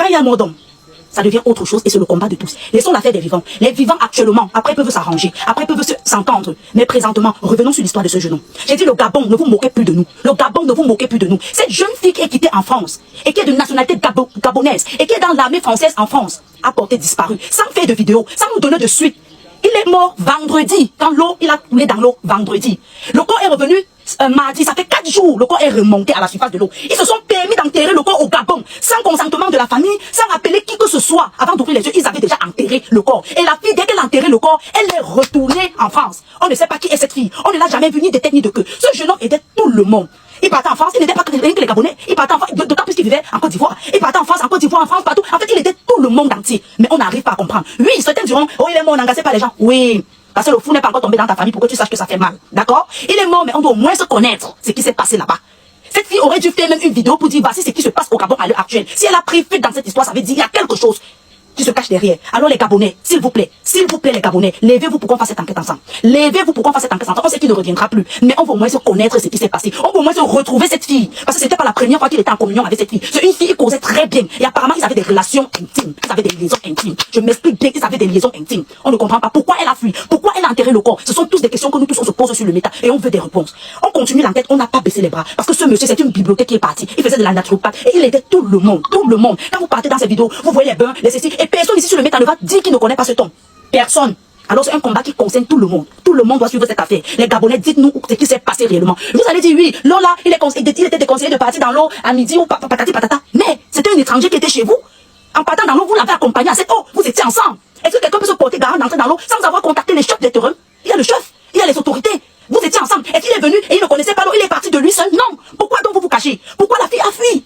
Quand il y a mort d'homme, ça devient autre chose et c'est le combat de tous. Laissons l'affaire des vivants. Les vivants actuellement, après peuvent s'arranger, après peuvent s'entendre. Mais présentement, revenons sur l'histoire de ce jeune homme. J'ai dit le Gabon, ne vous moquez plus de nous. Le Gabon, ne vous moquez plus de nous. Cette jeune fille qui est quittée en France et qui est de nationalité gabonaise et qui est dans l'armée française en France, a porté disparu, sans faire de vidéo, sans nous donner de suite. Il est mort vendredi, quand l'eau, il a coulé dans l'eau vendredi. Le corps est revenu mardi, ça fait 4 jours, le corps est remonté à la surface de l'eau. Ils se sont permis d'enterrer le corps au Gabon, sans consentement de la famille, sans appeler qui que ce soit. Avant d'ouvrir les yeux, ils avaient déjà enterré le corps. Et la fille, dès qu'elle a enterré le corps, elle est retournée en France. On ne sait pas qui est cette fille. On ne l'a jamais vue ni de tête ni de queue. Ce jeune homme aidait tout le monde. Il partait en France, il n'était pas que les Gabonais. Il partait en France, d'autant plus qu'il vivait en Côte d'Ivoire. Il partait en France, en France, partout. En fait, il était tout le monde entier. Mais on n'arrive pas à comprendre. Oui, certains diront, oh, il est mort, n'engagez pas les gens. Oui. Parce que le fou n'est pas encore tombé dans ta famille pour que tu saches que ça fait mal. D'accord? Il est mort, mais on doit au moins se connaître ce qui s'est passé là-bas. Cette fille aurait dû faire même une vidéo pour dire, voici ce qui se passe au Gabon à l'heure actuelle. Si elle a pris fuite dans cette histoire, ça veut dire qu'il y a quelque chose qui se cache derrière. Alors les Gabonais, s'il vous plaît les Gabonais, levez-vous pour qu'on fasse cette enquête ensemble. Levez-vous pour qu'on fasse cette enquête ensemble. On sait qu'il ne reviendra plus, mais on va au moins se connaître ce qui s'est passé. On va au moins se retrouver cette fille. Parce que c'était pas la première fois qu'il était en communion avec cette fille. C'est une fille qui causait très bien. Et apparemment, ils avaient des relations intimes. Ils avaient des liaisons intimes. Je m'explique bien, ils avaient des liaisons intimes. On ne comprend pas pourquoi elle a fui. Pourquoi elle a enterré le corps. Ce sont tous des questions que nous tous on se pose sur le méta. Et on veut des réponses. On continue l'enquête, on n'a pas baissé les bras. Parce que ce monsieur, c'est une bibliothèque qui est partie. Il faisait de la naturopathie. Et il aidait tout le monde. Tout le monde. Quand vous partez dans ces vidéos, vous voyez les bains, les ceci. Et personne ici sur le méta ne va dire qu'il ne connaît pas ce ton. Personne. Alors c'est un combat qui concerne tout le monde. Tout le monde doit suivre cette affaire. Les Gabonais, dites-nous ce qui s'est passé réellement. Vous allez dire oui, Lola, il était déconseillé de partir dans l'eau à midi ou patati patata. Mais c'était un étranger qui était chez vous. En partant dans l'eau, vous l'avez accompagné à cette eau. Vous étiez ensemble. Est-ce que quelqu'un peut se porter garant d'entrer dans l'eau sans avoir contacté les chefs des terrains? Il y a le chef, il y a les autorités. Vous étiez ensemble. Est-ce qu'il est venu et il ne connaissait pas l'eau? Il est parti de lui seul? Non. Pourquoi donc vous vous cachez? Pourquoi la fille a fui?